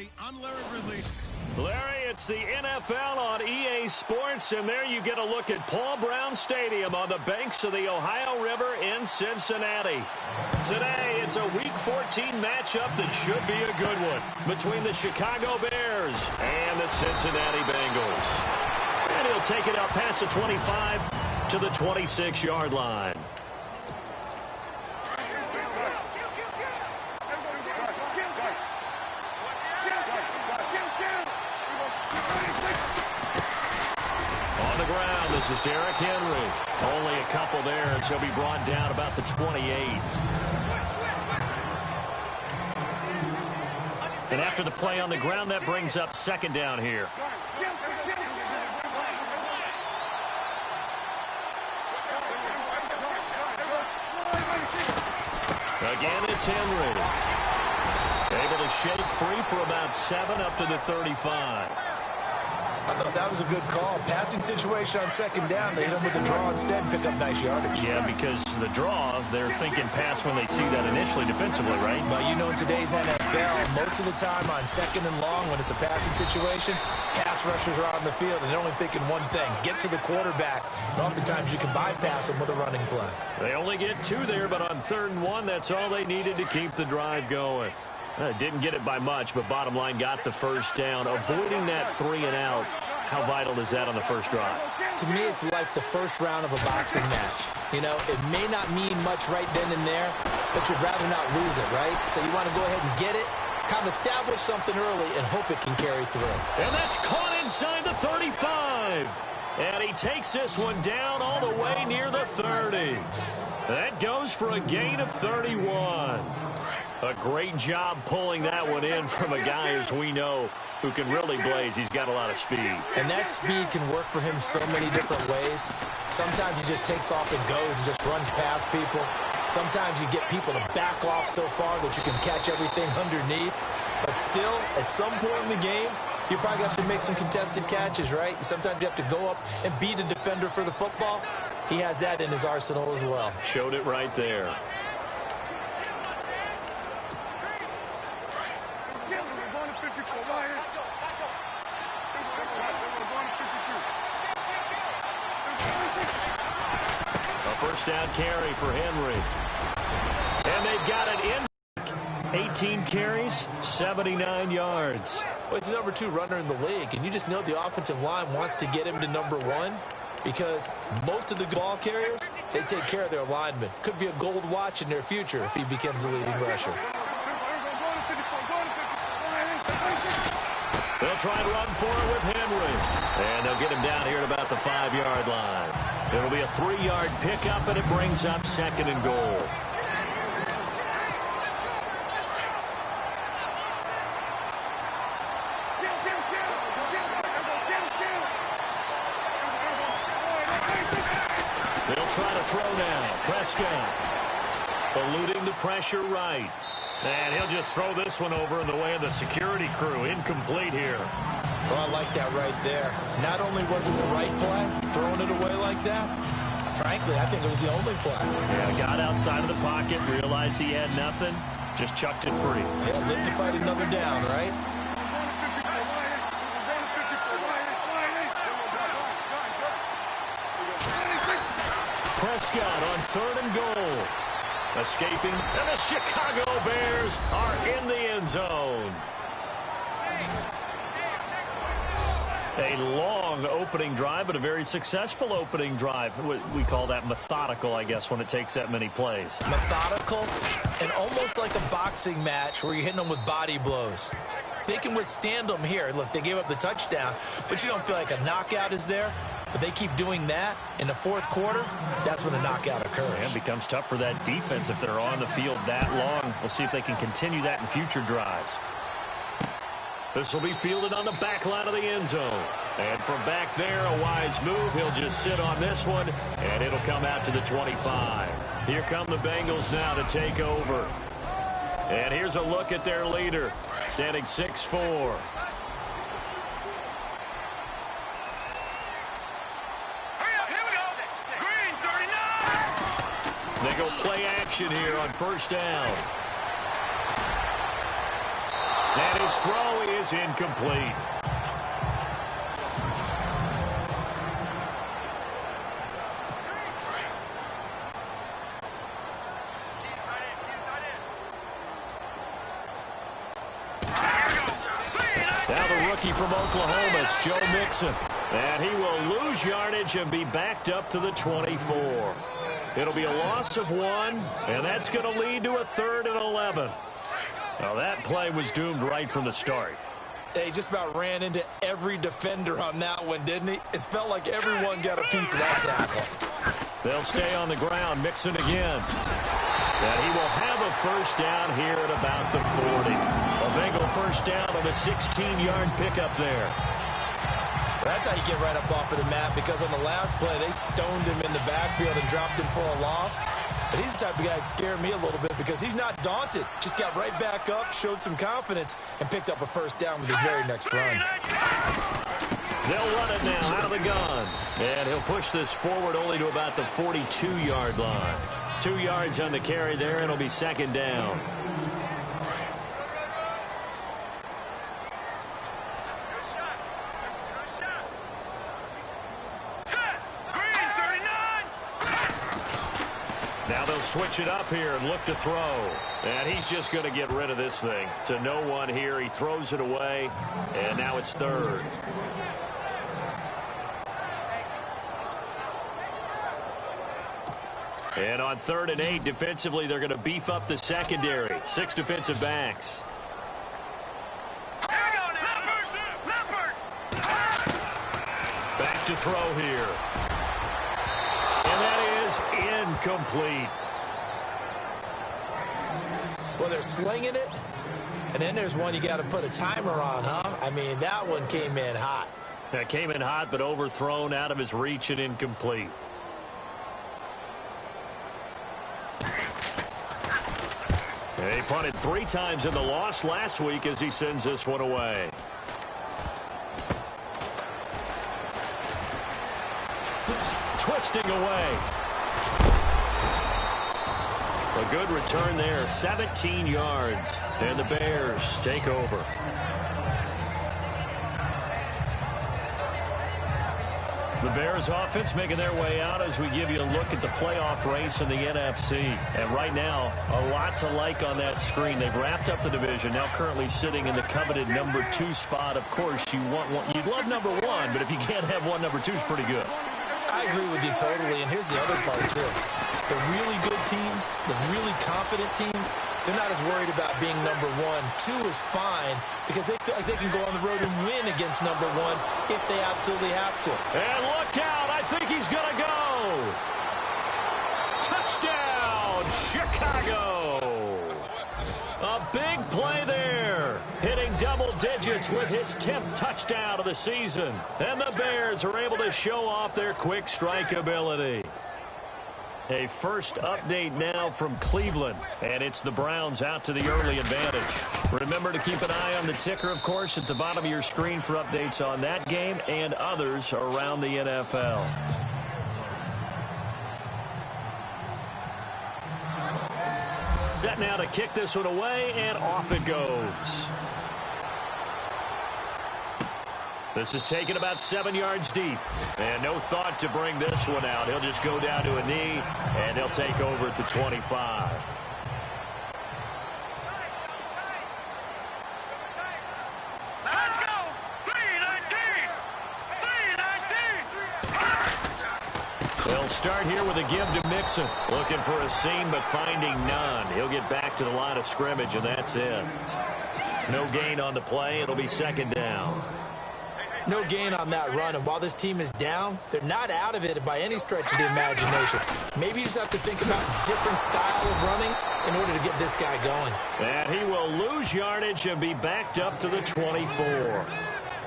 Hey, I'm Larry Ridley. Larry, it's the NFL on EA Sports, and there you get a look at Paul Brown Stadium on the banks of the Ohio River in Cincinnati. Today, it's a Week 14 matchup that should be a good one between the Chicago Bears and the Cincinnati Bengals. And he'll take it out past the 25 to the 26-yard line. This is Derrick Henry. Only a couple there, and so he'll be brought down about the 28. And after the play on the ground, that brings up second down here. Again, it's Henry. Able to shake free for about 7 up to the 35. I thought that was a good call. Passing situation on second down. They hit him with the draw instead and pick up nice yardage. Yeah, because the draw, they're thinking pass when they see that initially defensively, right? But you know, in today's NFL, most of the time on second and long, when it's a passing situation, pass rushers are on the field and they're only thinking one thing, get to the quarterback. And oftentimes you can bypass them with a running play. They only get 2 there, but on 3rd and 1, that's all they needed to keep the drive going. Didn't get it by much, but bottom line got the first down. Avoiding that 3 and out, how vital is that on the first drive? To me, it's like the first round of a boxing match. You know, it may not mean much right then and there, but you'd rather not lose it, right? So you want to go ahead and get it, kind of establish something early, and hope it can carry through. And that's caught inside the 35. And he takes this one down all the way near the 30. That goes for a gain of 31. A great job pulling that one in from a guy, as we know, who can really blaze. He's got a lot of speed. And that speed can work for him so many different ways. Sometimes he just takes off and goes and just runs past people. Sometimes you get people to back off so far that you can catch everything underneath. But still, at some point in the game, you probably have to make some contested catches, right? Sometimes you have to go up and beat a defender for the football. He has that in his arsenal as well. Showed it right there. First down carry for Henry. And they've got it in. 18 carries, 79 yards. Well, he's the number 2 runner in the league, and you just know the offensive line wants to get him to number 1 because most of the ball carriers, they take care of their linemen. Could be a gold watch in their future if he becomes the leading rusher. They'll try and run for it with Henry. And they'll get him down here at about the 5-yard line. It'll be a 3-yard pickup, and it brings up 2nd and goal. They'll try to throw now. Prescott eluding the pressure right. And he'll just throw this one over in the way of the security crew. Incomplete here. Well, I like that right there. Not only was it the right play, throwing it away like that, frankly, I think it was the only play. Yeah, got outside of the pocket, realized he had nothing, just chucked it free. Yeah, live to fight another down, right? Prescott on 3rd and goal. Escaping, and the Chicago Bears are in the end zone. A long opening drive, but a very successful opening drive. We call that methodical, I guess, when it takes that many plays. Methodical and almost like a boxing match where you're hitting them with body blows. They can withstand them here. Look, they gave up the touchdown, but you don't feel like a knockout is there. But they keep doing that in the 4th quarter, that's when the knockout occurs. And it becomes tough for that defense if they're on the field that long. We'll see if they can continue that in future drives. This will be fielded on the back line of the end zone. And from back there, a wise move. He'll just sit on this one, and it'll come out to the 25. Here come the Bengals now to take over. And here's a look at their leader, standing 6'4". They go play action here on 1st down. And his throw is incomplete. Now the rookie from Oklahoma, it's Joe Mixon. And he will lose yardage and be backed up to the 24. It'll be a loss of 1, and that's going to lead to a 3rd and 11. Now that play was doomed right from the start. They just about ran into every defender on that one, didn't he? It felt like everyone got a piece of that tackle. They'll stay on the ground. Mixon again. And he will have a first down here at about the 40. A Bengal first down on the 16-yard pickup there. That's how you get right up off of the mat, because on the last play, they stoned him in the backfield and dropped him for a loss. But he's the type of guy that scared me a little bit because he's not daunted. Just got right back up, showed some confidence, and picked up a first down with his very next run. They'll run it now out of the gun. And he'll push this forward only to about the 42-yard line. 2 yards on the carry there, and it'll be second down. Now they'll switch it up here and look to throw. And he's just going to get rid of this thing. To no one here. He throws it away. And now it's 3rd. And on 3rd and 8, defensively, they're going to beef up the secondary. 6 defensive backs. Back to throw here. And that is incomplete. Well, they're slinging it, and then there's one you got to put a timer on, huh? I mean, that one came in hot. That came in hot, but overthrown, out of his reach, and incomplete. He punted 3 times in the loss last week as he sends this one away. Twisting away. A good return there, 17 yards, and the Bears take over. The Bears offense making their way out as we give you a look at the playoff race in the NFC. And right now, a lot to like on that screen. They've wrapped up the division, now currently sitting in the coveted number 2 spot. Of course, you want one, you'd love number 1, but if you can't have one, number 2 is pretty good. I agree with you totally, and here's the other part, too. The really good teams, the really confident teams, they're not as worried about being number 1. 2 is fine because they feel like they can go on the road and win against number 1 if they absolutely have to. And look out. I think he's going to go. Touchdown, Chicago. A big play there. Hitting double digits with his 10th touchdown of the season. And the Bears are able to show off their quick strike ability. A first update now from Cleveland, and it's the Browns out to the early advantage. Remember to keep an eye on the ticker, of course, at the bottom of your screen for updates on that game and others around the NFL. Set now to kick this one away, and off it goes. This is taken about 7 yards deep. And no thought to bring this one out. He'll just go down to a knee, and they'll take over at the 25. Let's go! 319! 319! They'll start here with a give to Mixon. Looking for a seam, but finding none. He'll get back to the line of scrimmage, and that's it. No gain on the play. It'll be second down. No gain on that run, and while this team is down, they're not out of it by any stretch of the imagination. Maybe you just have to think about a different style of running in order to get this guy going. And he will lose yardage and be backed up to the 24.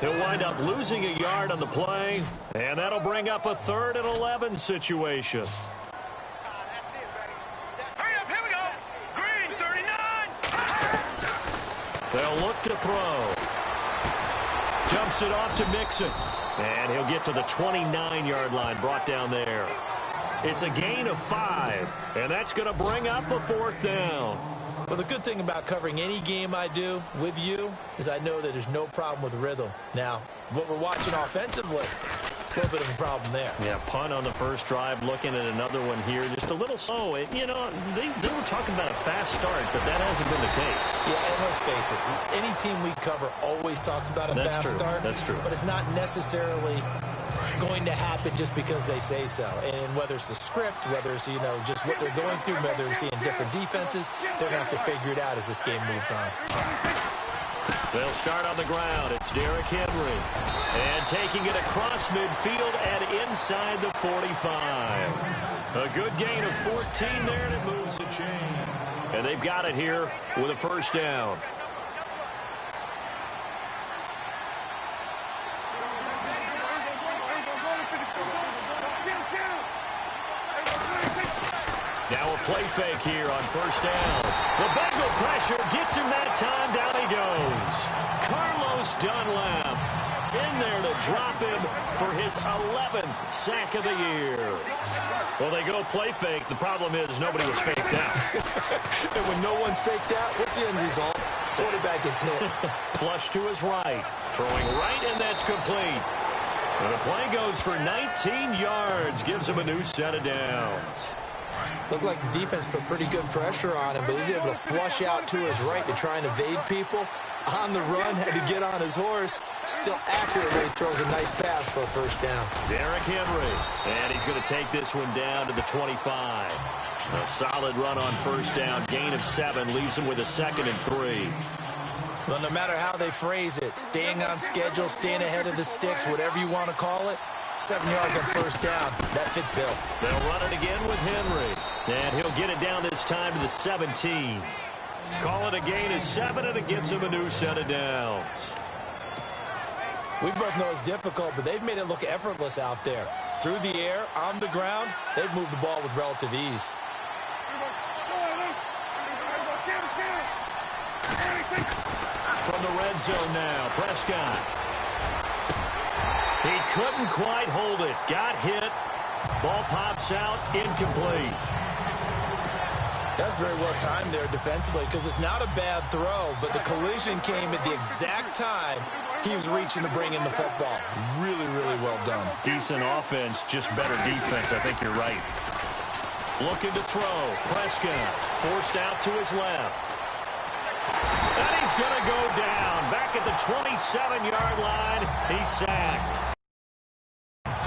He'll wind up losing a yard on the play, and that'll bring up a 3rd and 11 situation. Hurry up, here we go. Green, 39. They'll look to throw. Dumps it off to Mixon. And he'll get to the 29-yard line, brought down there. It's a gain of 5, and that's going to bring up a 4th down. Well, the good thing about covering any game I do with you is I know that there's no problem with rhythm. Now, what we're watching offensively, a little bit of a problem there. Yeah, punt on the first drive, looking at another one here. Just a little slow. You know, they were talking about a fast start, but that hasn't been the case. Yeah, and let's face it, any team we cover always talks about a fast start. That's true. But it's not necessarily going to happen just because they say so. And whether it's the script, whether it's, you know, just what they're going through, whether they're seeing different defenses, they're going to have to figure it out as this game moves on. They'll start on the ground. It's Derrick Henry. And taking it across midfield and inside the 45. A good gain of 14 there, and it moves the chain. And they've got it here with a first down. Now a play fake here on first down. The Bengal pressure gets him that time. Down he goes. Carlos Dunlap in there to drop him for his 11th sack of the year. Well, they go play fake. The problem is nobody was faked out. And when no one's faked out, what's the end result? Quarterback gets hit. Flush to his right. Throwing right, and that's complete. And the play goes for 19 yards. Gives him a new set of downs. Looked like the defense put pretty good pressure on him, but he's able to flush out to his right to try and evade people. On the run, had to get on his horse. Still accurately throws a nice pass for a first down. Derrick Henry, and he's going to take this one down to the 25. A solid run on first down. Gain of 7 leaves him with a 2nd and 3. Well, no matter how they phrase it, staying on schedule, staying ahead of the sticks, whatever you want to call it, 7 yards on first down. That fits Hill. They'll run it again with Henry. And he'll get it down this time to the 17. Call it a gain of 7, and it gets him a new set of downs. We both know it's difficult, but they've made it look effortless out there. Through the air, on the ground, they've moved the ball with relative ease. From the red zone now, Prescott. He couldn't quite hold it. Got hit. Ball pops out. Incomplete. That's very well timed there defensively because it's not a bad throw, but the collision came at the exact time he was reaching to bring in the football. Really, really well done. Decent offense, just better defense. I think you're right. Looking to throw. Prescott forced out to his left. And he's going to go down. Back at the 27-yard line. He's sacked.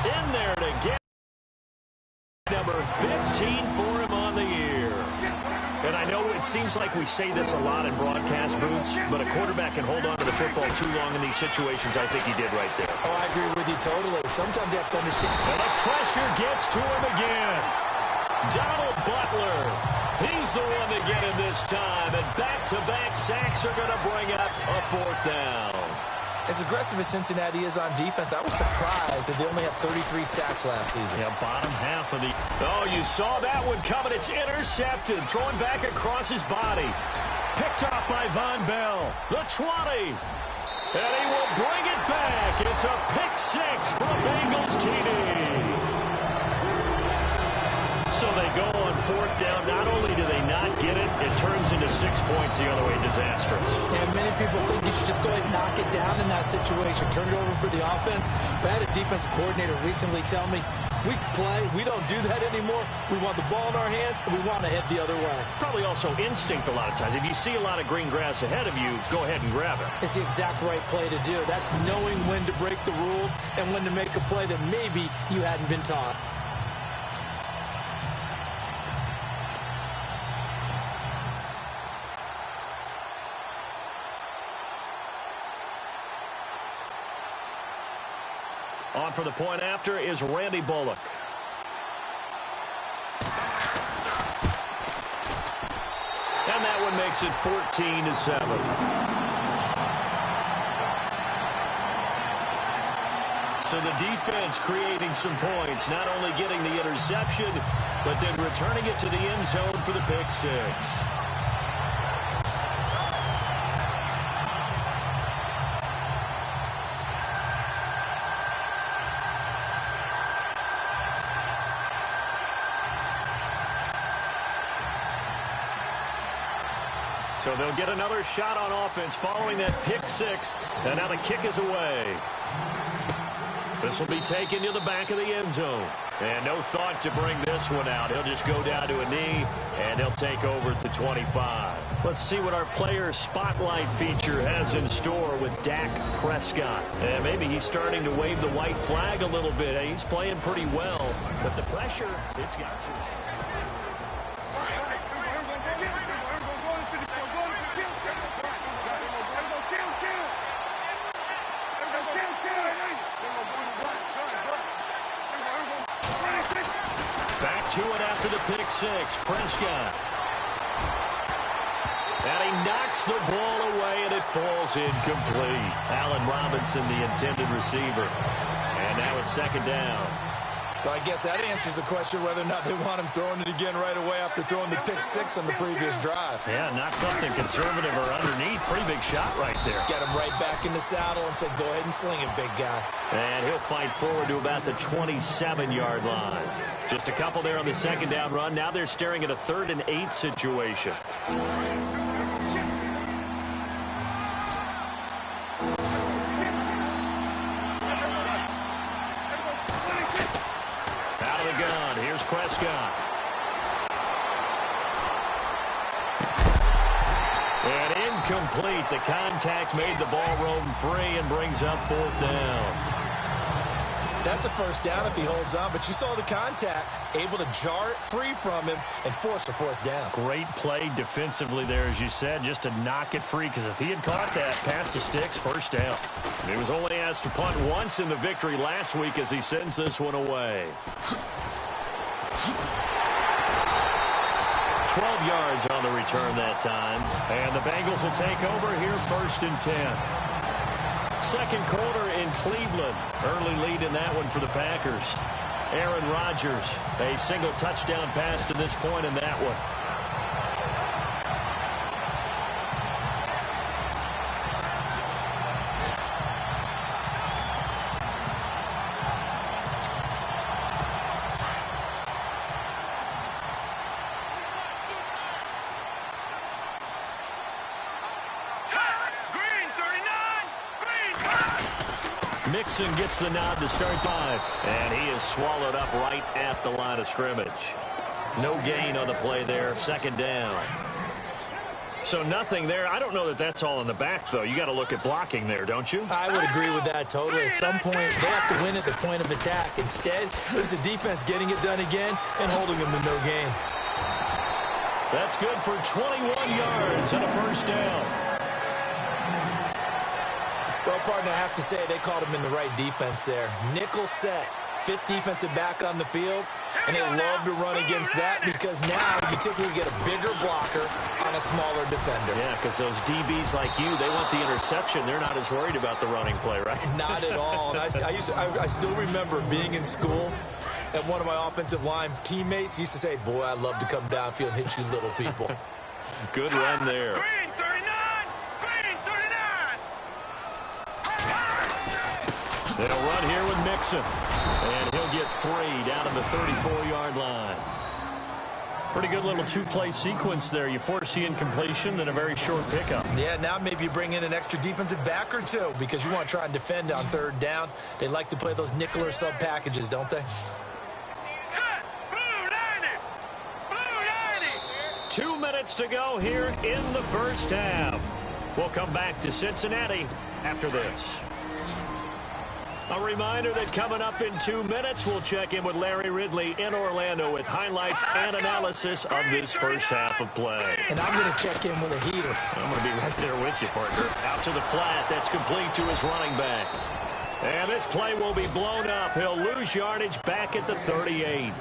In there to get number 15 for him on the year. And I know it seems like we say this a lot in broadcast booths, but a quarterback can hold on to the football too long in these situations. I think he did right there. Oh, I agree with you totally. Sometimes you have to understand. And the pressure gets to him again. Donald Butler. He's the one to get him this time. And back-to-back sacks are going to bring up a 4th down. As aggressive as Cincinnati is on defense, I was surprised that they only had 33 sacks last season. Yeah, bottom half of the... Oh, you saw that one coming. It's intercepted. Throwing back across his body. Picked off by Von Bell. The 20. And he will bring it back. It's a pick 6 for the Bengals TD. So they go on 4th down. Not only do they not get it, it turns into 6 points the other way. Disastrous. And many people think you should just go ahead and knock it down in that situation. Turn it over for the offense. But I had a defensive coordinator recently tell me, we play, we don't do that anymore. We want the ball in our hands, and we want to head the other way. Probably also instinct a lot of times. If you see a lot of green grass ahead of you, go ahead and grab it. It's the exact right play to do. That's knowing when to break the rules and when to make a play that maybe you hadn't been taught. On for the point after is Randy Bullock. And that one makes it 14-7. So the defense creating some points, not only getting the interception, but then returning it to the end zone for the pick 6. So they'll get another shot on offense following that pick six. And now the kick is away. This will be taken to the back of the end zone. And no thought to bring this one out. He'll just go down to a knee, and he'll take over at the 25. Let's see what our player spotlight feature has in store with Dak Prescott. And maybe he's starting to wave the white flag a little bit. He's playing pretty well, but the pressure, it's got to. Back to it after the pick six. Prescott. And he knocks the ball away, and it falls incomplete. Allen Robinson, the intended receiver. And now it's second down. So I guess that answers the question whether or not they want him throwing it again right away after throwing the pick six on the previous drive. Yeah, not something conservative or underneath. Pretty big shot right there. Get him right back in the saddle and say, go ahead and sling it, big guy. And he'll fight forward to about the 27-yard line. Just a couple there on the second down run. Now they're staring at a 3rd and 8 situation. Out of the gun. Here's Prescott. And incomplete. The contact made the ball roam free and brings up 4th down. That's a first down if he holds on, but you saw the contact, able to jar it free from him and force a 4th down. Great play defensively there, as you said, just to knock it free, because if he had caught that past the sticks, first down. He was only asked to punt once in the victory last week as he sends this one away. 12 yards on the return that time. And the Bengals will take over here 1st and 10. Second quarter in Cleveland. Early lead in that one for the Packers. Aaron Rodgers, a single touchdown pass to this point in that one. Mixon gets the nod to start 5, and he is swallowed up right at the line of scrimmage. No gain on the play there, second down. So nothing there. I don't know that that's all in the back, though. You got to look at blocking there, don't you? I would agree with that totally. At some point, they have to win at the point of attack. Instead, there's the defense getting it done again and holding them to no gain. That's good for 21 yards and a first down. Well, partner, I have to say they called him in the right defense there. Nickel set, 5th defensive back on the field, and they love to run against that because now you typically get a bigger blocker on a smaller defender. Yeah, because those DBs like you, they want the interception. They're not as worried about the running play, right? Not at all. And I still remember being in school, and one of my offensive line teammates used to say, boy, I'd love to come downfield and hit you little people. Good run there. They'll run here with Mixon, and he'll get 3 down to the 34-yard line. Pretty good little 2-play sequence there. You force the incompletion, then a very short pickup. Yeah, now maybe you bring in an extra defensive back or two because you want to try and defend on 3rd down. They like to play those nickel or sub packages, don't they? 2 minutes to go here in the first half. We'll come back to Cincinnati after this. A reminder that coming up in 2 minutes, we'll check in with Larry Ridley in Orlando with highlights and analysis of this first half of play. And I'm going to check in with a heater. I'm going to be right there with you, partner. Out to the flat. That's complete to his running back. And this play will be blown up. He'll lose yardage back at the 38.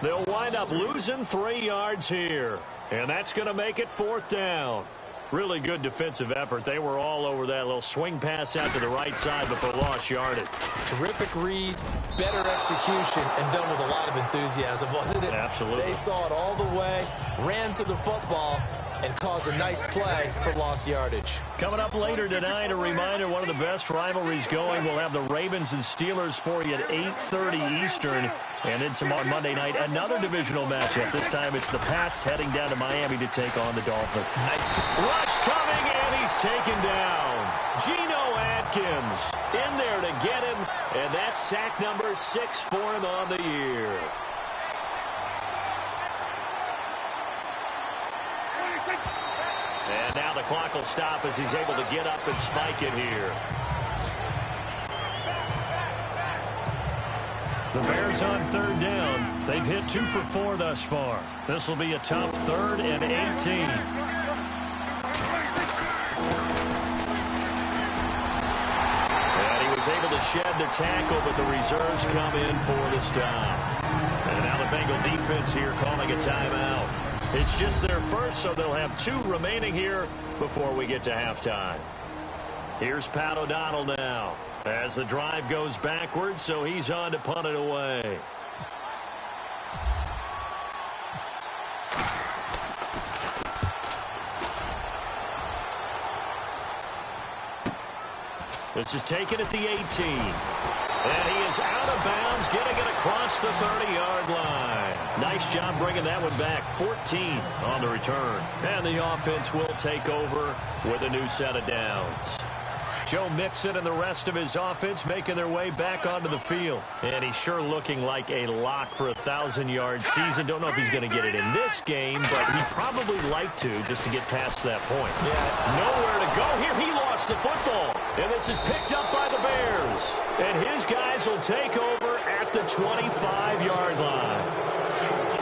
They'll wind up losing 3 yards here. And that's going to make it 4th down. Really good defensive effort. They were all over that little swing pass out to the right side, but they lost yardage. Terrific read, better execution, and done with a lot of enthusiasm, wasn't it? Absolutely. They saw it all the way, ran to the football, and cause a nice play for lost yardage. Coming up later tonight, a reminder, one of the best rivalries going. We'll have the Ravens and Steelers for you at 8:30 Eastern. And then tomorrow, Monday night, another divisional matchup. This time it's the Pats heading down to Miami to take on the Dolphins. Nice rush coming, and he's taken down. Geno Atkins in there to get him, and that's sack number 6 for him on the year. And now the clock will stop as he's able to get up and spike it here. The Bears on 3rd down. They've hit 2 for 4 thus far. This will be a tough 3rd and 18. And he was able to shed the tackle, but the reserves come in for the stop. And now the Bengal defense here calling a timeout. It's just their first, so they'll have 2 remaining here before we get to halftime. Here's Pat O'Donnell now as the drive goes backwards, so he's on to punt it away. This is taken at the 18. And he is out of bounds, getting it across the 30-yard line. Nice job bringing that one back. 14 on the return. And the offense will take over with a new set of downs. Joe Mixon and the rest of his offense making their way back onto the field. And he's sure looking like a lock for a 1,000-yard season. Don't know if he's going to get it in this game, but he'd probably like to just to get past that point. Yeah. Nowhere to go here. He lost the football. And this is picked up by the Bears. And his guys will take over at the 25-yard line.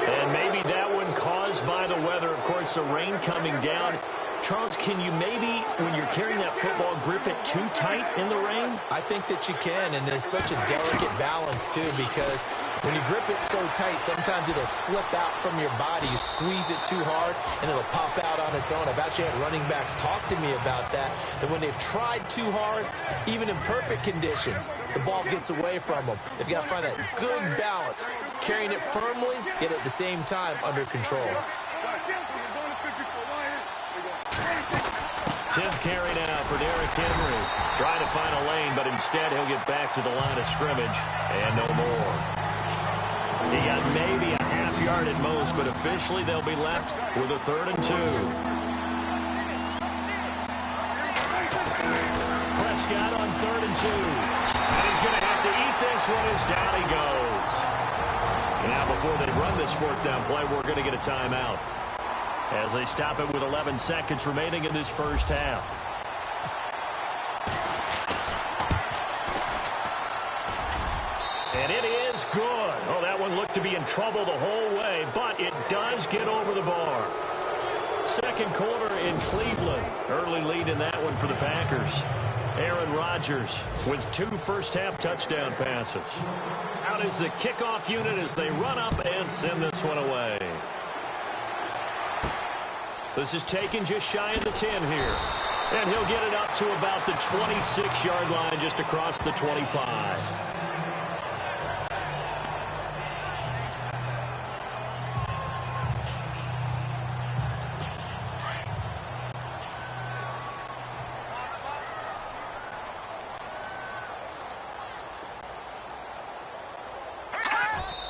And maybe that one caused by the weather. Of course, the rain coming down. Charles, can you maybe, when you're carrying that football, grip it too tight in the rain? I think that you can, and it's such a delicate balance, too, because when you grip it so tight, sometimes it'll slip out from your body. You squeeze it too hard, and it'll pop out on its own. I've actually had running backs talk to me about that when they've tried too hard, even in perfect conditions, the ball gets away from them. They've got to find that good balance, carrying it firmly, yet at the same time under control. 10th carry now for Derrick Henry. Trying to find a lane, but instead he'll get back to the line of scrimmage and no more. He got maybe a half yard at most, but officially they'll be left with a 3rd and 2. Prescott on 3rd and 2. And he's going to have to eat this one as down he goes. Now before they run this 4th down play, we're going to get a timeout as they stop it with 11 seconds remaining in this first half. And it is good. Oh, that one looked to be in trouble the whole way, but it does get over the bar. Second quarter in Cleveland. Early lead in that one for the Packers. Aaron Rodgers with 2 first-half touchdown passes. Out is the kickoff unit as they run up and send this one away. This is taken just shy of the 10 here. And he'll get it up to about the 26-yard line just across the 25.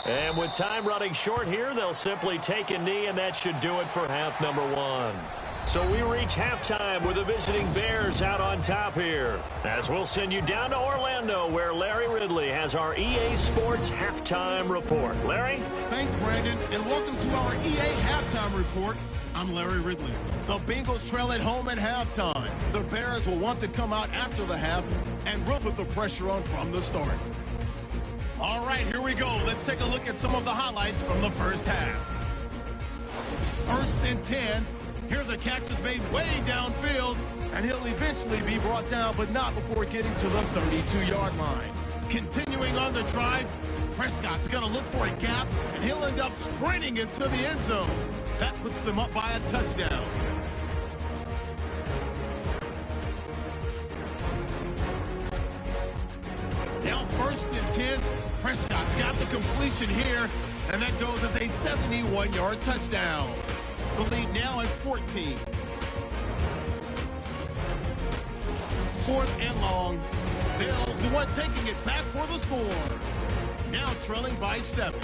And with time running short here, they'll simply take a knee, and that should do it for half number 1. So we reach halftime with the visiting Bears out on top here, as we'll send you down to Orlando, where Larry Ridley has our EA Sports Halftime Report. Larry? Thanks, Brandon, and welcome to our EA Halftime Report. I'm Larry Ridley. The Bengals trail at home at halftime. The Bears will want to come out after the half and run with the pressure on from the start. All right, here we go. Let's take a look at some of the highlights from the first half. 1st and 10. Here the catch is made way downfield, and he'll eventually be brought down, but not before getting to the 32-yard line. Continuing on the drive, Prescott's going to look for a gap, and he'll end up sprinting into the end zone. That puts them up by a touchdown. Now 1st and 10. Prescott's got the completion here, and that goes as a 71-yard touchdown. The lead now at 14. 4th and long. Bills the one taking it back for the score. Now trailing by 7.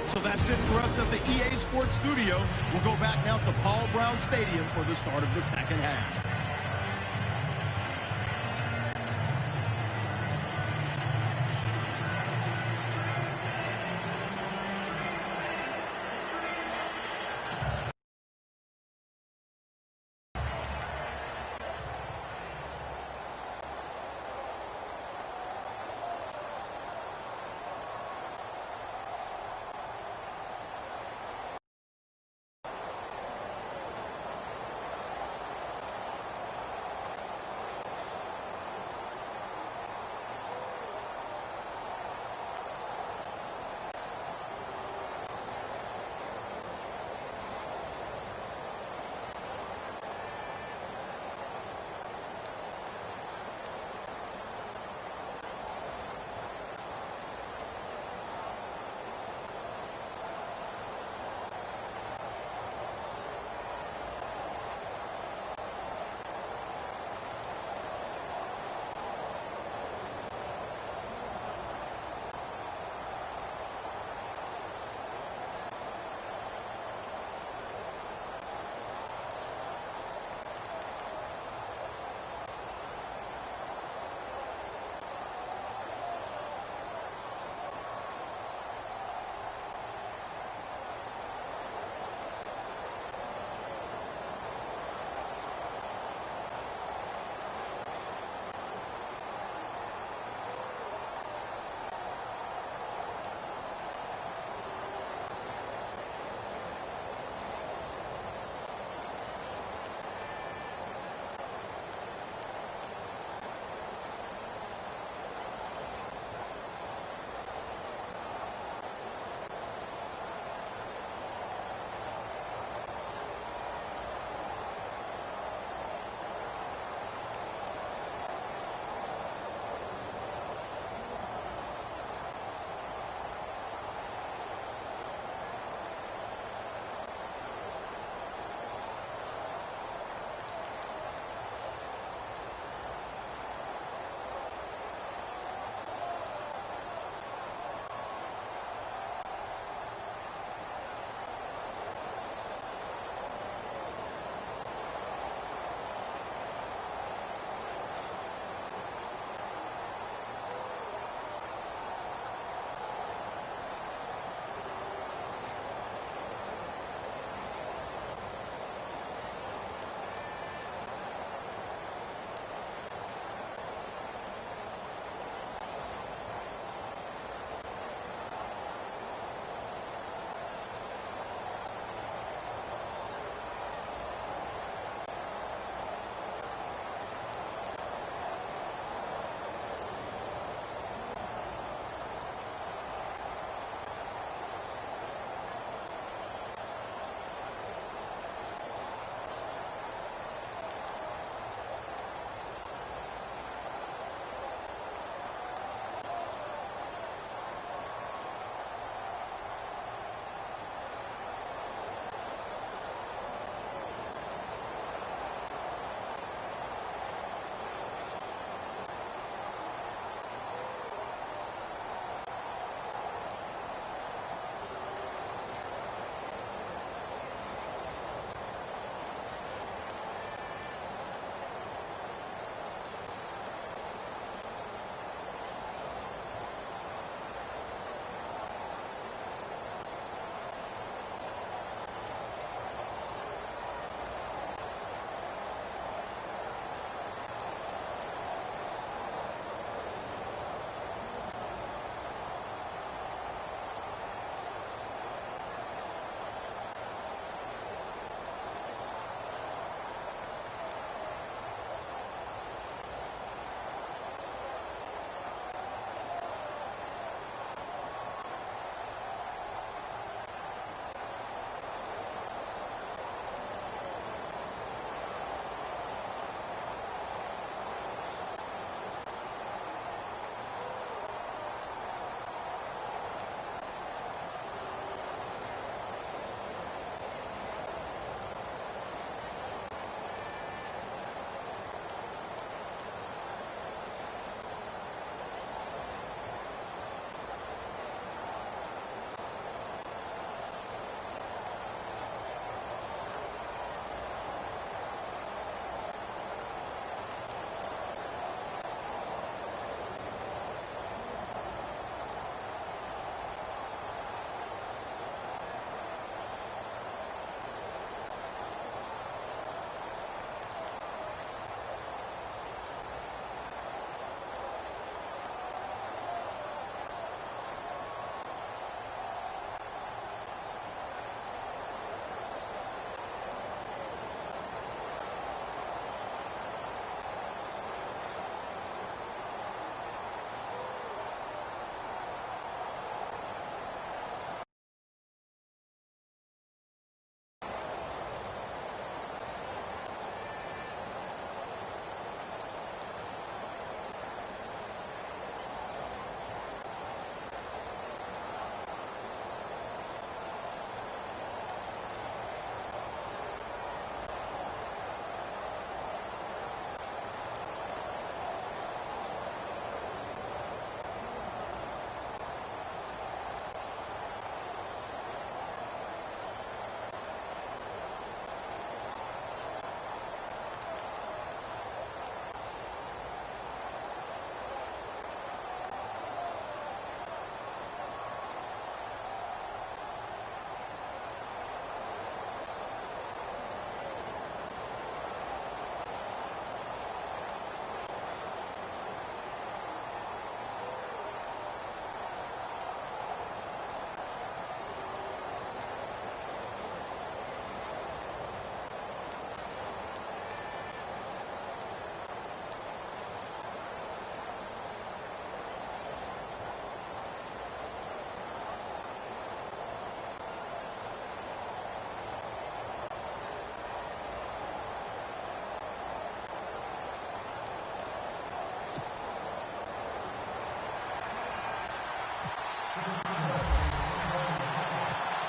So that's it for us at the EA Sports Studio. We'll go back now to Paul Brown Stadium for the start of the second half.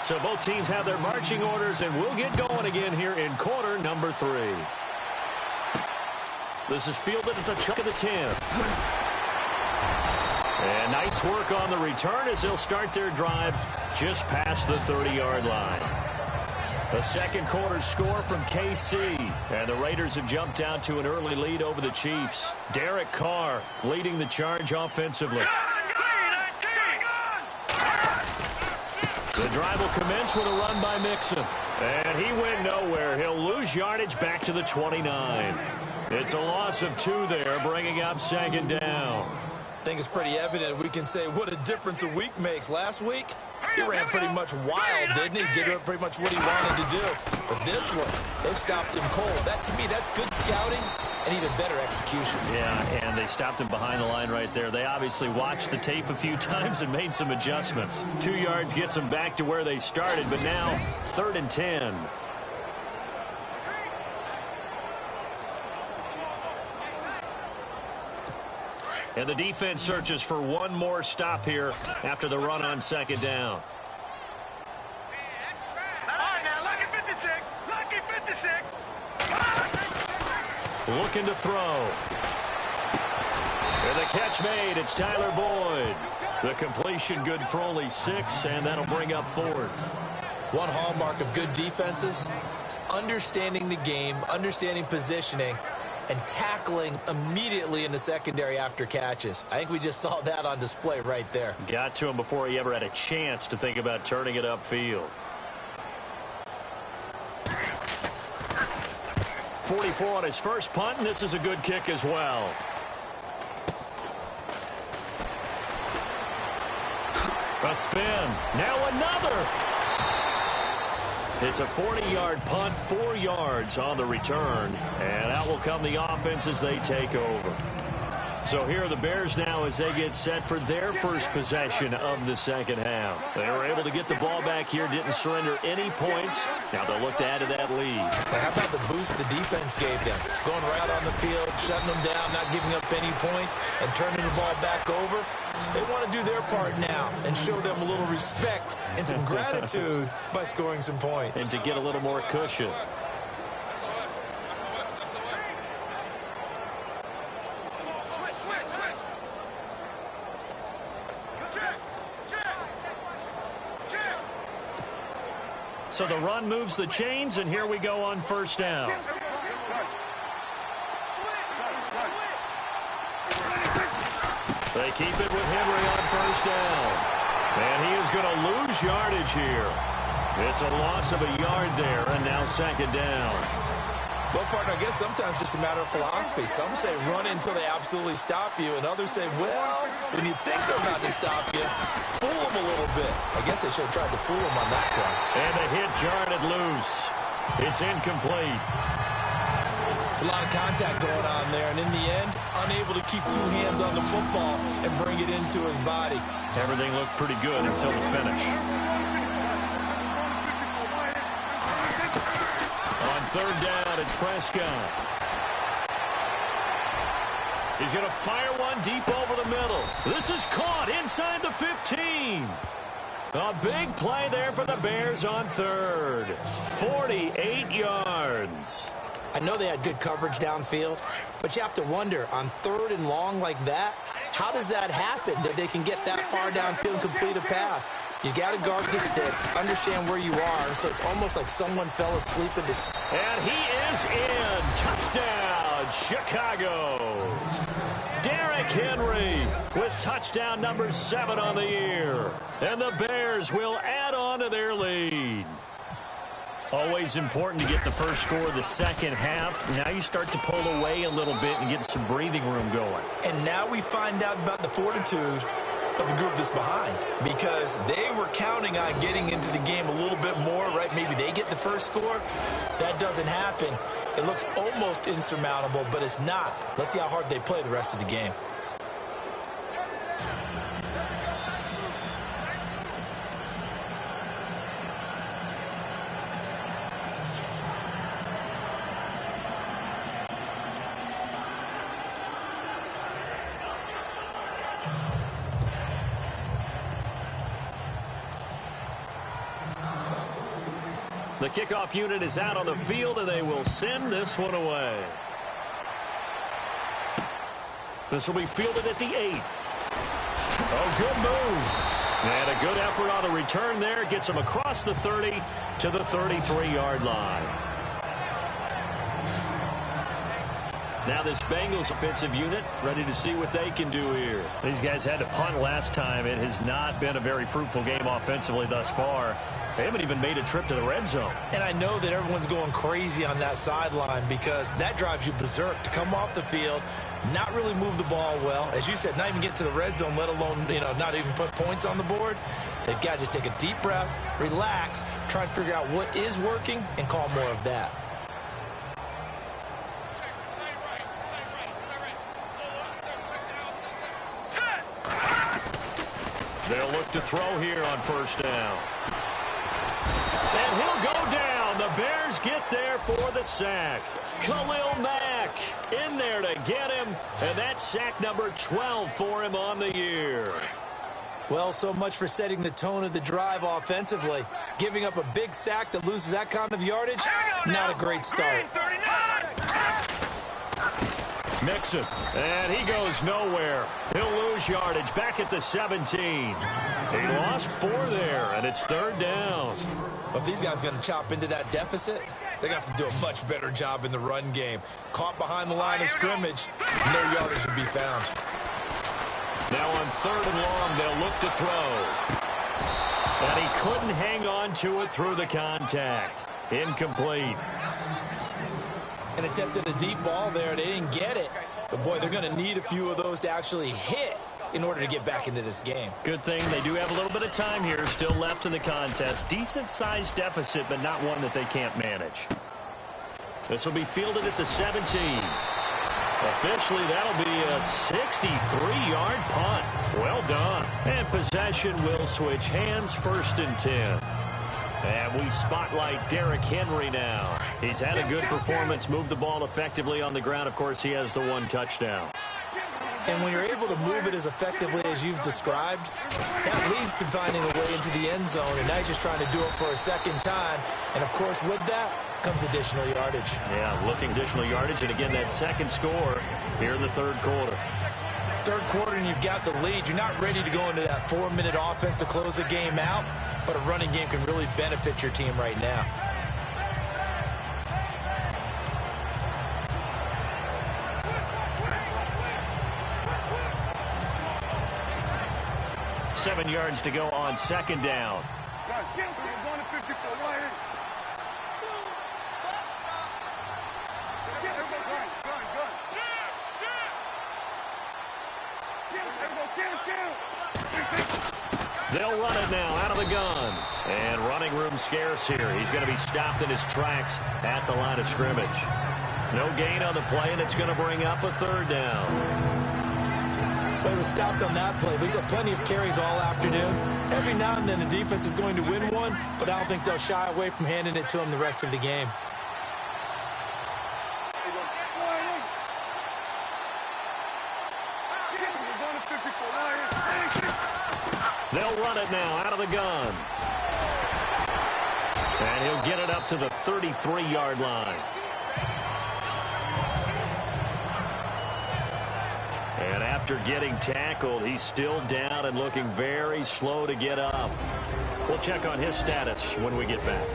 So both teams have their marching orders, and we'll get going again here in quarter number 3. This is fielded at the chuck of the 10. And nice work on the return as they'll start their drive just past the 30-yard line. The second quarter score from KC, and the Raiders have jumped out to an early lead over the Chiefs. Derek Carr leading the charge offensively. The drive will commence with a run by Mixon. And he went nowhere. He'll lose yardage back to the 29. It's a loss of 2 there, bringing up second down. I think it's pretty evident we can say what a difference a week makes. Last week, he ran pretty much wild, didn't he? Did pretty much what he wanted to do. But this one, they stopped him cold. That, to me, that's good scouting and even better execution. Yeah, and they stopped him behind the line right there. They obviously watched the tape a few times and made some adjustments. 2 yards gets them back to where they started, but now 3rd and 10. And the defense searches for one more stop here after the run on second down. All right, now, lucky 56. Lucky 56. Looking to throw. And the catch made. It's Tyler Boyd. The completion good for only 6, and that'll bring up 4th. One hallmark of good defenses is understanding the game, understanding positioning, and tackling immediately in the secondary after catches. I think we just saw that on display right there. Got to him before he ever had a chance to think about turning it upfield. 44 on his first punt, and this is a good kick as well. A spin. Now another. It's a 40-yard punt, 4 yards on the return. And out will come the offense as they take over. So here are the Bears now as they get set for their first possession of the second half. They were able to get the ball back here, didn't surrender any points. Now they'll look to add to that lead. How about the boost the defense gave them? Going right on the field, shutting them down, not giving up any points, and turning the ball back over. They want to do their part now and show them a little respect and some gratitude by scoring some points. And to get a little more cushion. So the run moves the chains, and here we go on first down. They keep it with Henry on first down. And he is going to lose yardage here. It's a loss of a yard there, and now second down. Well, partner, I guess sometimes it's just a matter of philosophy. Some say run until they absolutely stop you, and others say, well, when you think they're about to stop you, fool them a little bit. I guess they should have tried to fool them on that play. And the hit jarred it loose. It's incomplete. It's a lot of contact going on there, and in the end, unable to keep 2 hands on the football and bring it into his body. Everything looked pretty good until the finish. On third down, it's Prescott. He's going to fire one deep over the middle. This is caught inside the 15. A big play there for the Bears on third. 48 yards. I know they had good coverage downfield, but you have to wonder, on 3rd and long like that, how does that happen, that they can get that far downfield and complete a pass? You got to guard the sticks, understand where you are, so it's almost like someone fell asleep in this. And he is in. Touchdown, Chicago. Derrick Henry with touchdown number 7 on the year. And the Bears will add on to their lead. Always important to get the first score of the second half. Now you start to pull away a little bit and get some breathing room going. And now we find out about the fortitude of the group that's behind, because they were counting on getting into the game a little bit more, right? Maybe they get the first score. That doesn't happen. It looks almost insurmountable, but it's not. Let's see how hard they play the rest of the game. The kickoff unit is out on the field, and they will send this one away. This will be fielded at the 8. Oh, good move. And a good effort on the return there. Gets him across the 30 to the 33-yard line. Now this Bengals offensive unit ready to see what they can do here. These guys had to punt last time. It has not been a very fruitful game offensively thus far. They haven't even made a trip to the red zone. And I know that everyone's going crazy on that sideline because that drives you berserk to come off the field, not really move the ball well. As you said, not even get to the red zone, let alone, not even put points on the board. They've got to just take a deep breath, relax, try and figure out what is working, and call more of that. They'll look to throw here on first down. And he'll go down. The Bears get there for the sack. Khalil Mack in there to get him. And that's sack number 12 for him on the year. Well, so much for setting the tone of the drive offensively. Giving up a big sack that loses that kind of yardage, not a great start. Mixon, and he goes nowhere. He'll lose yardage back at the 17. He lost 4 there, and it's third down. But these guys are going to chop into that deficit. They got to do a much better job in the run game. Caught behind the line of scrimmage, no yardage will be found. Now on third and long, they'll look to throw. And he couldn't hang on to it through the contact. Incomplete. An attempt at a deep ball there. They didn't get it. But, boy, they're going to need a few of those to actually hit in order to get back into this game. Good thing they do have a little bit of time here still left in the contest. Decent-sized deficit, but not one that they can't manage. This will be fielded at the 17. Officially, that'll be a 63-yard punt. Well done. And possession will switch hands, first and 10. And we spotlight Derrick Henry now. He's had a good performance, moved the ball effectively on the ground. Of course, he has the 1 touchdown. And when you're able to move it as effectively as you've described, that leads to finding a way into the end zone. And now he's just trying to do it for a second time. And, of course, with that comes additional yardage. Yeah, looking additional yardage. And, again, that second score here in the third quarter. Third quarter, and you've got the lead. You're not ready to go into that 4-minute offense to close the game out. But a running game can really benefit your team right now. Seven yards to go on second down. They'll run it now out of the gun. And running room scarce here. He's going to be stopped in his tracks at the line of scrimmage. No gain on the play, and it's going to bring up a third down. But he was stopped on that play. But he's had plenty of carries all afternoon. Every now and then the defense is going to win one, but I don't think they'll shy away from handing it to him the rest of the game. They'll run it now out of the gun. And he'll get it up to the 33-yard line. And after getting tackled, he's still down and looking very slow to get up. We'll check on his status when we get back.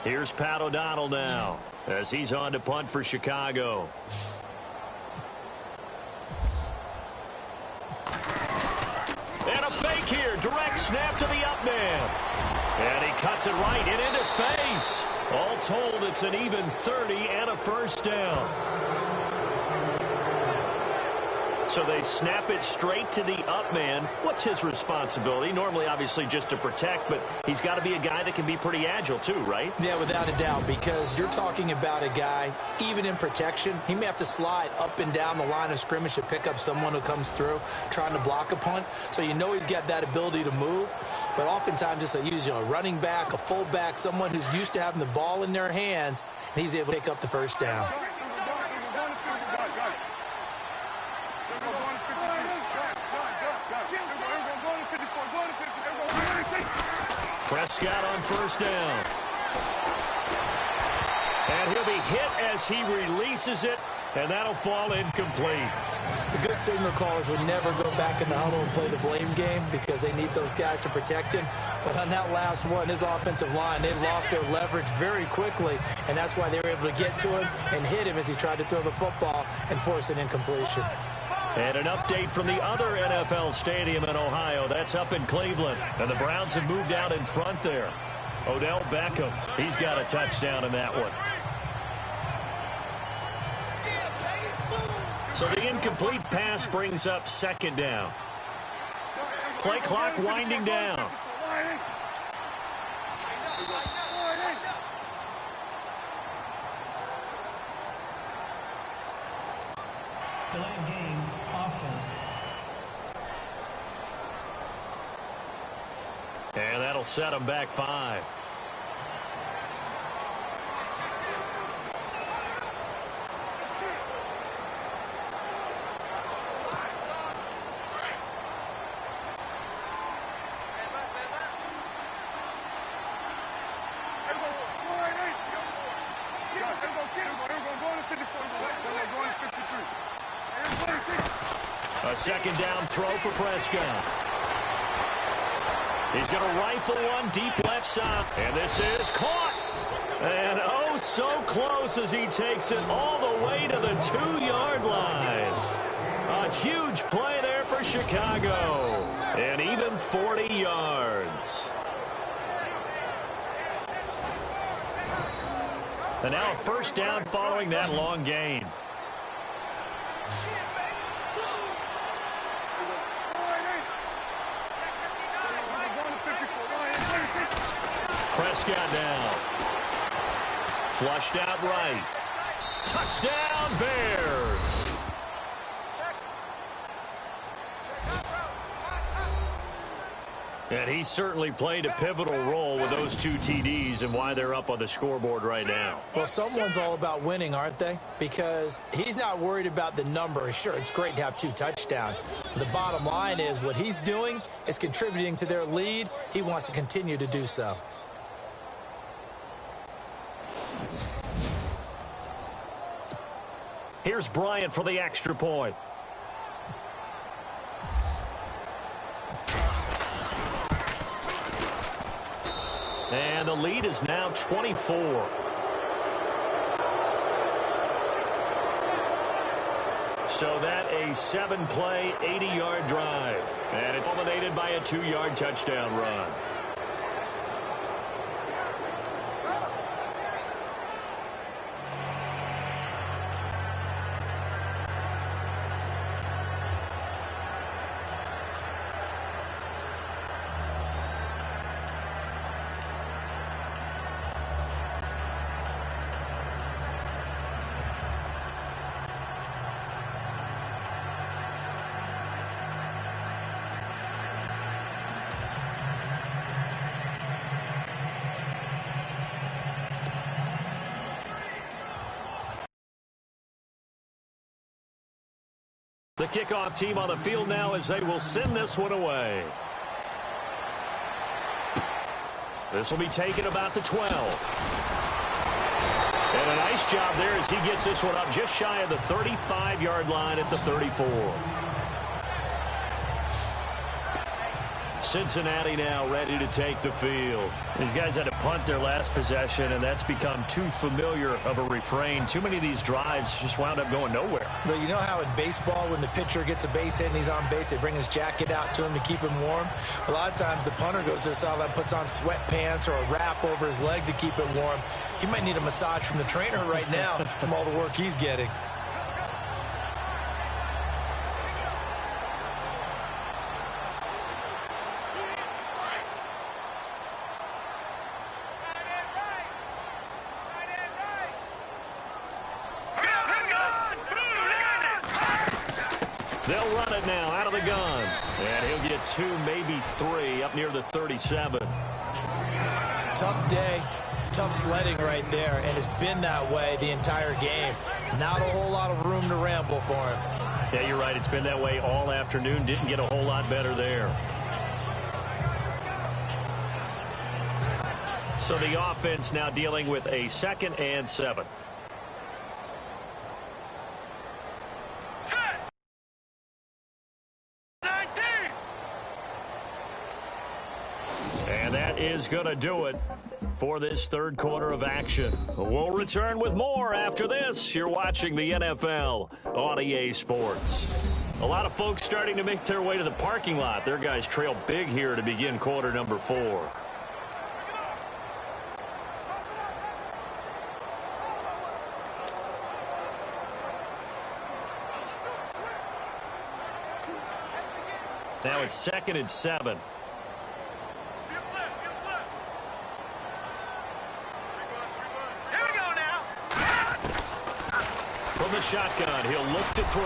Here's Pat O'Donnell now as he's on to punt for Chicago. And a fake here. Direct snap to the up man. And he cuts it right and into space. All told, it's an even 30 and a first down. So they snap it straight to the up man. What's his responsibility? Normally, obviously, just to protect, but he's got to be a guy that can be pretty agile too, right? Yeah, without a doubt, because you're talking about a guy, even in protection, he may have to slide up and down the line of scrimmage to pick up someone who comes through trying to block a punt. So you know he's got that ability to move, but oftentimes just usually a running back, a fullback, someone who's used to having the ball in their hands, and he's able to pick up the first down. Prescott on first down. And he'll be hit as he releases it, and that'll fall incomplete. The good signal callers would never go back in the huddle and play the blame game because they need those guys to protect him. But on that last one, his offensive line, they lost their leverage very quickly, and that's why they were able to get to him and hit him as he tried to throw the football and force an incompletion. And an update from the other NFL stadium in Ohio. That's up in Cleveland. And the Browns have moved out in front there. Odell Beckham, he's got a touchdown in that one. So the incomplete pass brings up second down. Play clock winding down. Delay of game, offense. And that'll set them back 5. A second down throw for Prescott. He's going to rifle one deep left side. And this is caught. And oh, so close as he takes it all the way to the 2-yard line. A huge play there for Chicago. And even 40 yards. And now a first down following that long gain. Prescott down. Flushed out right. Touchdown, Bears. And he certainly played a pivotal role with those 2 TDs and why they're up on the scoreboard right now. Well, someone's all about winning, aren't they? Because he's not worried about the number. Sure, it's great to have 2 touchdowns. But the bottom line is what he's doing is contributing to their lead. He wants to continue to do so. Here's Bryant for the extra point. And the lead is now 24. So that a 7-play, 80-yard drive. And it's culminated by a 2-yard touchdown run. The kickoff team on the field now as they will send this one away. This will be taken about the 12. And a nice job there as he gets this one up just shy of the 35-yard line at the 34. Cincinnati now ready to take the field. These guys had to punt their last possession, and that's become too familiar of a refrain. Too many of these drives just wound up going nowhere. But you know how in baseball, when the pitcher gets a base hit and he's on base, they bring his jacket out to him to keep him warm? A lot of times the punter goes to the sideline, puts on sweatpants or a wrap over his leg to keep it warm. He might need a massage from the trainer right now from all the work he's getting. They'll run it now out of the gun. And he'll get 2, maybe 3 up near the 37. Tough day, tough sledding right there, and it's been that way the entire game. Not a whole lot of room to ramble for him. Yeah, you're right. It's been that way all afternoon. Didn't get a whole lot better there. So the offense now dealing with a 2nd and 7. And that is going to do it for this third quarter of action. We'll return with more after this. You're watching the NFL on EA Sports. A lot of folks starting to make their way to the parking lot. Their guys trail big here to begin quarter number 4. Now it's 2nd and 7. From the shotgun, he'll look to throw.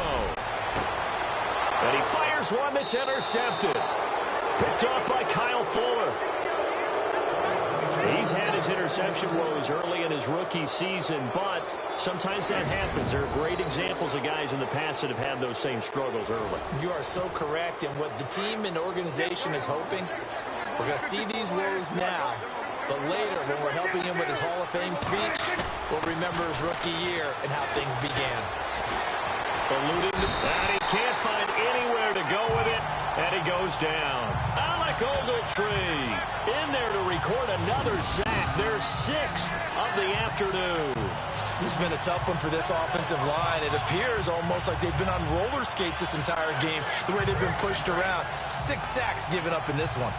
And he fires one that's intercepted. Picked off by Kyle Fuller. He's had his interception woes early in his rookie season, but sometimes that happens. There are great examples of guys in the past that have had those same struggles early. You are so correct, and what the team and organization is hoping, we're going to see these woes now, but later when we're helping him with his Hall of Fame speech, we'll remember his rookie year and how things began. Eluding, and he can't find anywhere to go with it, and he goes down. Alec Ogletree in there to record another sack, their 6th of the afternoon. This has been a tough one for this offensive line. It appears almost like they've been on roller skates this entire game, the way they've been pushed around. 6 sacks given up in this one.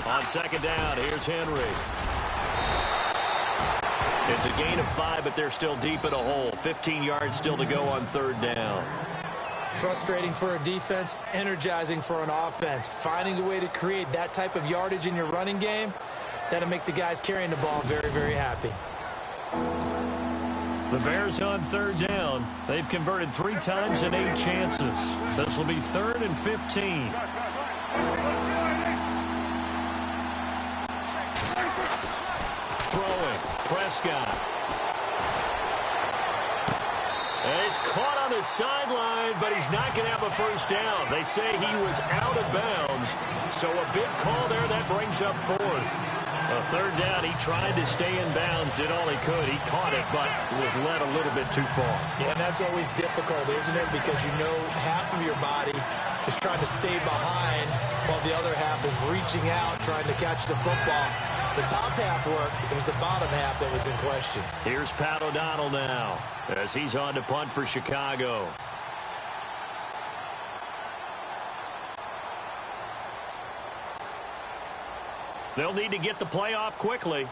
On 2nd down, here's Henry. It's a gain of 5, but they're still deep in a hole. 15 yards still to go on 3rd down. Frustrating for a defense, energizing for an offense. Finding a way to create that type of yardage in your running game, that'll make the guys carrying the ball very, very happy. The Bears on 3rd down. They've converted 3 times and 8 chances. This will be 3rd and 15. Throwing, Prescott. And he's caught on the sideline, but he's not going to have a first down. They say he was out of bounds, so a big call there that brings up 4th. A 3rd down, he tried to stay in bounds, did all he could. He caught it, but was led a little bit too far. Yeah, and that's always difficult, isn't it? Because you know half of your body is trying to stay behind while the other half is reaching out, trying to catch the football. The top half worked. It was the bottom half that was in question. Here's Pat O'Donnell now as he's on to punt for Chicago. They'll need to get the play off quickly.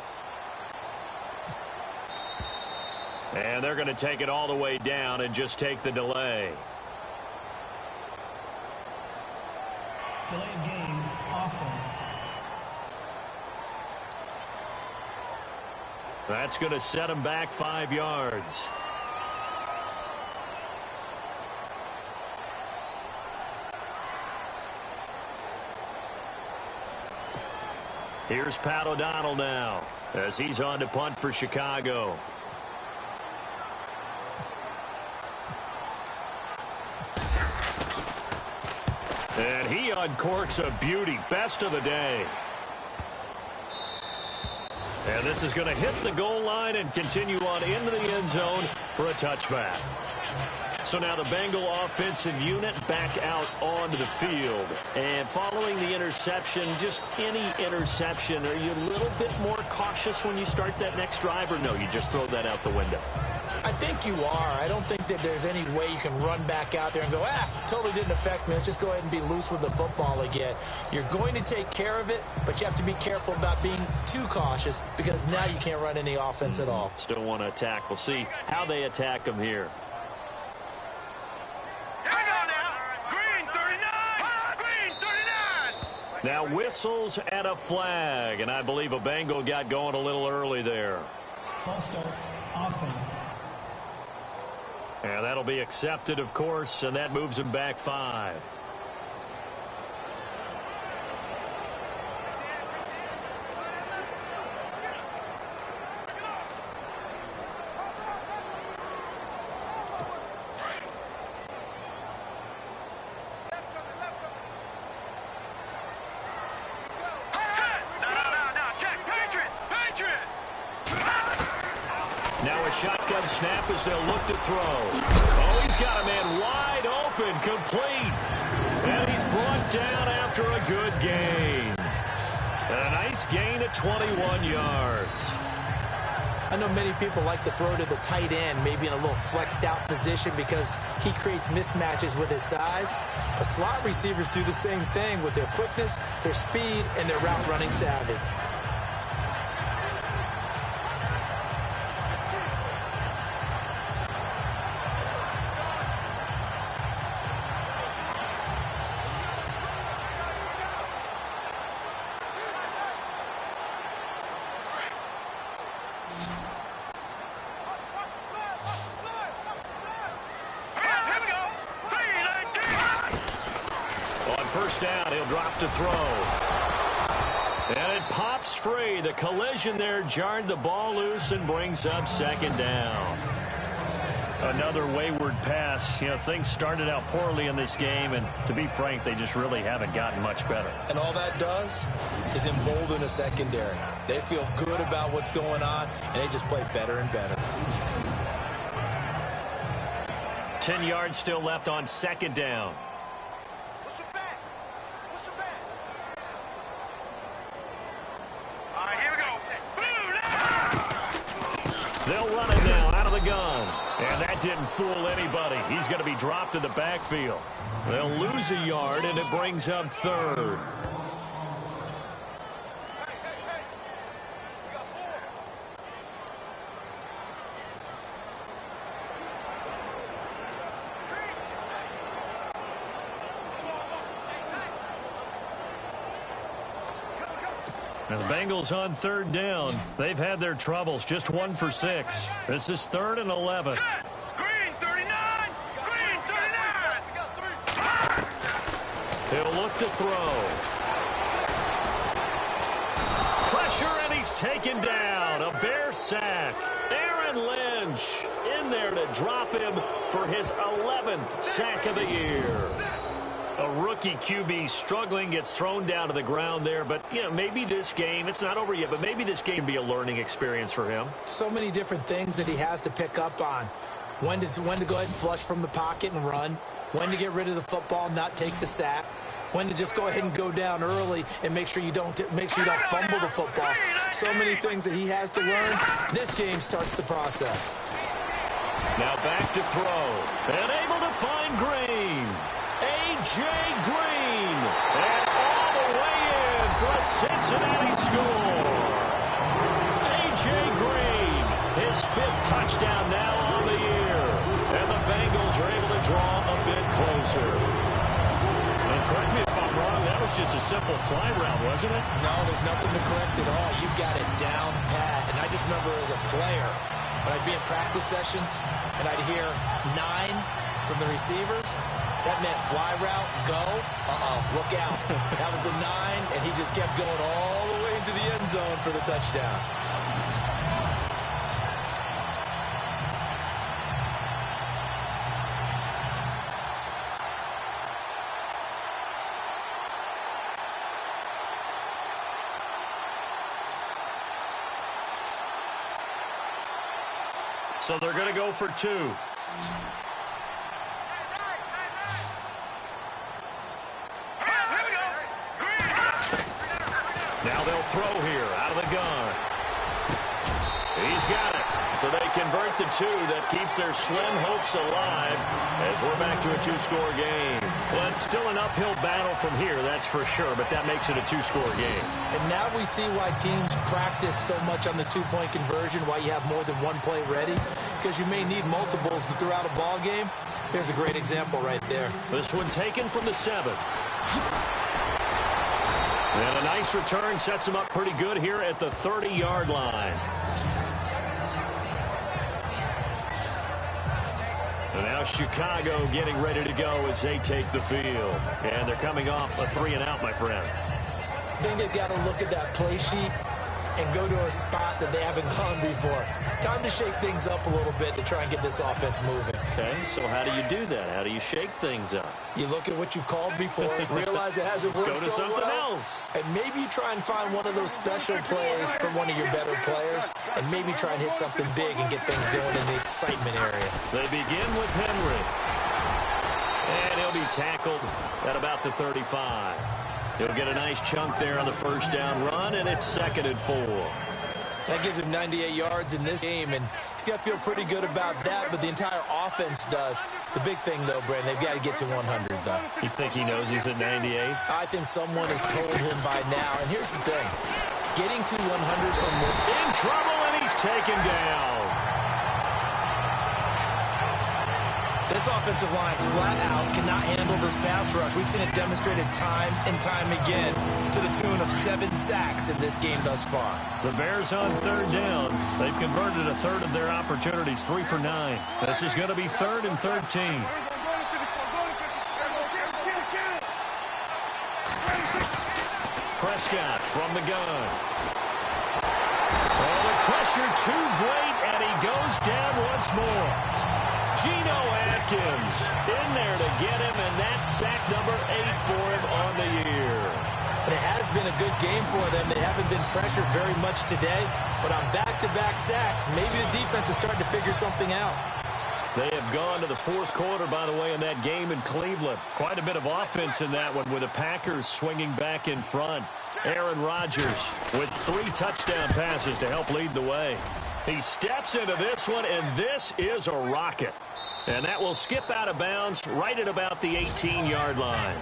And they're going to take it all the way down and just take the delay. Delay of game, offense. That's going to set them back 5 yards. Here's Pat O'Donnell now as he's on to punt for Chicago. And he uncorks a beauty. Best of the day. And this is going to hit the goal line and continue on into the end zone for a touchback. So now the Bengal offensive unit back out onto the field. And following the interception, just any interception, are you a little bit more cautious when you start that next drive, or no, you just throw that out the window? I think you are. I don't think that there's any way you can run back out there and go, totally didn't affect me. Let's just go ahead and be loose with the football again. You're going to take care of it, but you have to be careful about being too cautious because now you can't run any offense at all. Still want to attack. We'll see how they attack them here. Now whistles and a flag, and I believe a Bengal got going a little early there. False start, offense. And that'll be accepted, of course, and that moves him back 5. Now a shotgun snap as they'll look to throw. Oh, he's got a man wide open, complete. And he's brought down after a good gain. And a nice gain at 21 yards. I know many people like to throw to the tight end, maybe in a little flexed out position because he creates mismatches with his size. But slot receivers do the same thing with their quickness, their speed, and their route running savvy. First down, he'll drop to throw. And it pops free. The collision there jarred the ball loose and brings up second down. Another wayward pass. You know, things started out poorly in this game, and to be frank, they just really haven't gotten much better. And all that does is embolden a secondary. They feel good about what's going on, and they just play better and better. 10 yards still left on second down. They'll run it now out of the gun. And that didn't fool anybody. He's going to be dropped in the backfield. They'll lose a yard, and it brings up third. Now the Bengals on third down. They've had their troubles, just 1 for 6. This is 3rd and 11. Green 39! Green 39! He'll look to throw. Pressure, and he's taken down. A Bear sack. Aaron Lynch in there to drop him for his 11th sack of the year. A rookie QB struggling, gets thrown down to the ground there. But, you know, maybe this game, it's not over yet, but maybe this game be a learning experience for him. So many different things that he has to pick up on. When to go ahead and flush from the pocket and run. When to get rid of the football, not take the sack. When to just go ahead and go down early and make sure you don't fumble the football. So many things that he has to learn. This game starts the process. Now back to throw. And able to find Green. A.J. Green, and all the way in for a Cincinnati score. A.J. Green, his 5th touchdown now on the year, and the Bengals are able to draw a bit closer. And correct me if I'm wrong, that was just a simple fly route, wasn't it? No, there's nothing to correct at all. You got it down pat. And I just remember as a player, when I'd be in practice sessions, and I'd hear 9 from the receivers. That meant fly route, go, look out. That was the 9, and he just kept going all the way into the end zone for the touchdown. So they're going to go for 2. Now they'll throw here out of the gun. He's got it. So they convert the 2. That keeps their slim hopes alive as we're back to a 2-score game. Well, it's still an uphill battle from here, that's for sure, but that makes it a 2-score game. And now we see why teams practice so much on the 2-point conversion, why you have more than one play ready, because you may need multiples throughout a ball game. Here's a great example right there. This one taken from the 7. And a nice return sets him up pretty good here at the 30-yard line. And now Chicago getting ready to go as they take the field. And they're coming off a 3-and-out, my friend. I think they've got to look at that play sheet and go to a spot that they haven't gone before. Time to shake things up a little bit to try and get this offense moving. Okay, so how do you do that? How do you shake things up? You look at what you've called before, realize it hasn't worked Go to so something well, else. and maybe you try and find one of those special plays from one of your better players, and maybe try and hit something big and get things going in the excitement area. They begin with Henry. And he'll be tackled at about the 35. He'll get a nice chunk there on the first down run, and it's 2nd and 4. That gives him 98 yards in this game, and he's got to feel pretty good about that, but the entire offense does. The big thing, though, Brandon, they've got to get to 100, though. You think he knows he's at 98? I think someone has told him by now, and here's the thing. Getting to 100 or more. In trouble, and he's taken down. This offensive line flat out cannot handle this pass rush. We've seen it demonstrated time and time again to the tune of 7 sacks in this game thus far. The Bears on 3rd down. They've converted a third of their opportunities, 3 for 9. This is going to be 3rd and 13. Prescott from the gun. Oh, the pressure too great, and he goes down once more. Geno Atkins in there to get him, and that's sack number 8 for him on the year. And it has been a good game for them. They haven't been pressured very much today, but on back-to-back sacks, maybe the defense is starting to figure something out. They have gone to the 4th quarter, by the way, in that game in Cleveland. Quite a bit of offense in that one with the Packers swinging back in front. Aaron Rodgers with 3 touchdown passes to help lead the way. He steps into this one, and this is a rocket. And that will skip out of bounds right at about the 18-yard line.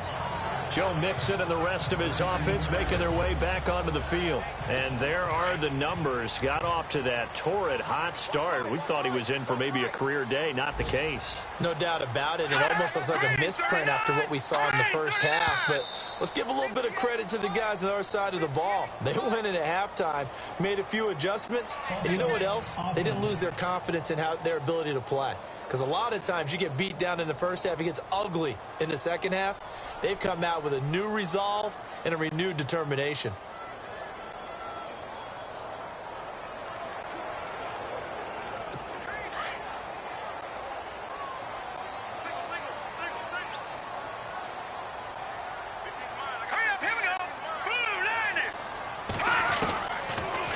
Joe Mixon and the rest of his offense making their way back onto the field. And there are the numbers. Got off to that torrid hot start. We thought he was in for maybe a career day. Not the case. No doubt about it. It almost looks like a misprint after what we saw in the first half. But let's give a little bit of credit to the guys on our side of the ball. They went in at halftime, made a few adjustments. And you know what else? They didn't lose their confidence in their ability to play. Because a lot of times you get beat down in the first half. It gets ugly in the second half. They've come out with a new resolve and a renewed determination.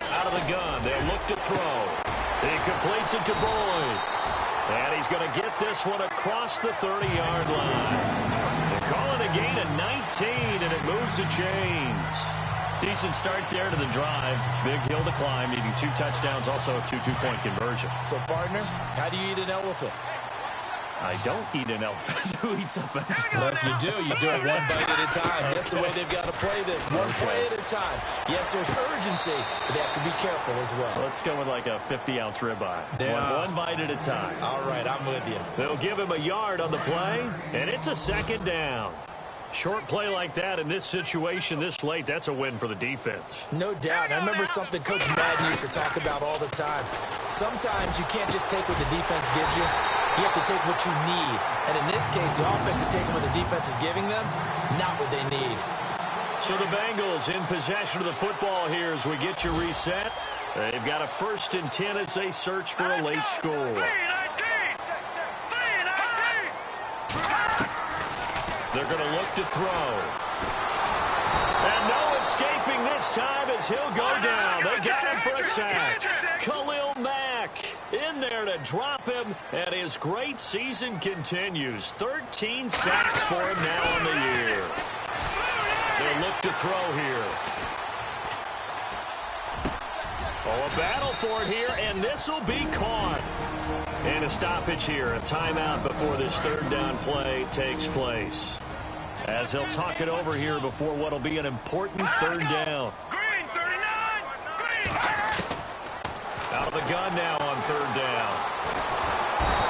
Out of the gun, they'll look to throw. He completes it to Boyd. And he's going to get this one across the 30-yard line. They call it a gain of 19, and it moves the chains. Decent start there to the drive. Big hill to climb, needing 2 touchdowns, also a 2-2-point conversion. So, partner, how do you eat an elephant? I don't eat an elephant. Who eats elephants? Well, if you do it one bite at a time. That's the way they've got to play this. One play at a time. Yes, there's urgency, but they have to be careful as well. Let's go with like a 50-ounce ribeye. One bite at a time. All right, I'm with you. They'll give him a yard on the play, and it's a 2nd down. Short play like that in this situation this late, that's a win for the defense. No doubt. I remember something Coach Madden used to talk about all the time. Sometimes you can't just take what the defense gives you. You have to take what you need. And in this case, the offense is taking what the defense is giving them, not what they need. So the Bengals in possession of the football here as we get you reset. They've got a 1st and 10 as they search for a late score. They're going to look to throw. And no escaping this time as he'll go down. They got him for a sack. Khalil Mack in there to drop him, and his great season continues. 13 sacks for him now on the year. They look to throw here. Oh, a battle for it here, and this will be caught. And a stoppage here, a timeout before this 3rd down play takes place. As they'll talk it over here before what will be an important 3rd down. Green 39! Green! Out of the gun now on 3rd down.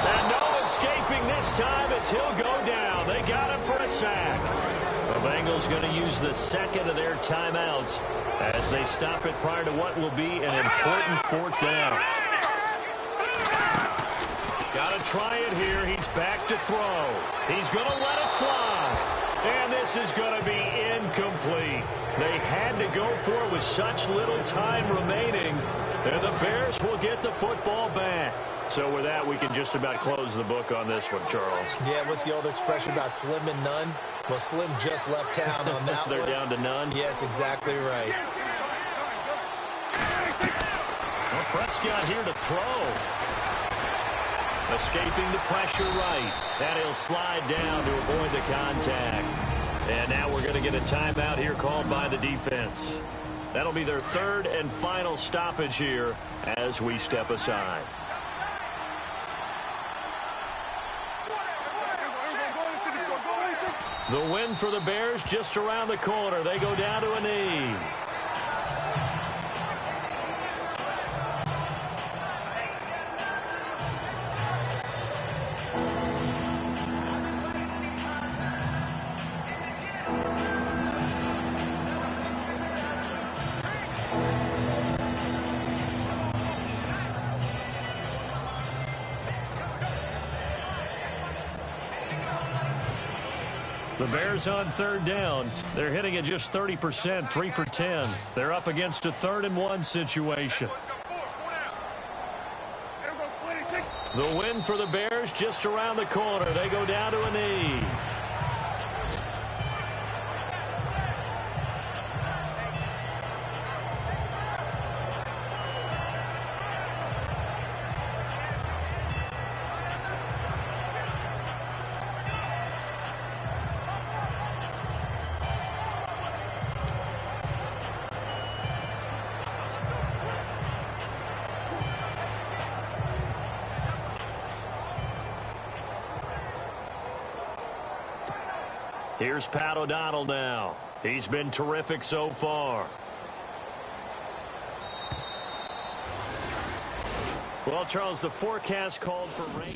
And no escaping this time as he'll go down. They got him for a sack. The Bengals is going to use the second of their timeouts as they stop it prior to what will be an important fourth down. Got to try it here. He's back to throw. He's going to let it fly. And this is going to be incomplete. They had to go for it with such little time remaining. And the Bears will get the football back. So with that, we can just about close the book on this one, Charles. Yeah, what's the old expression about slim and none? Well, Slim just left town on that They're one. down to none? Yes, exactly right. Well, Prescott here to throw. Escaping the pressure right. And he'll slide down to avoid the contact. And now we're going to get a timeout here called by the defense. That'll be their third and final stoppage here as we step aside. The win for the Bears just around the corner. They go down to a knee. The Bears on third down. They're hitting at just 30%, 3 for 10. They're up against a 3rd and 1 situation. The win for the Bears just around the corner. They go down to a knee. Here's Pat O'Donnell now. He's been terrific so far. Well, Charles, the forecast called for rain.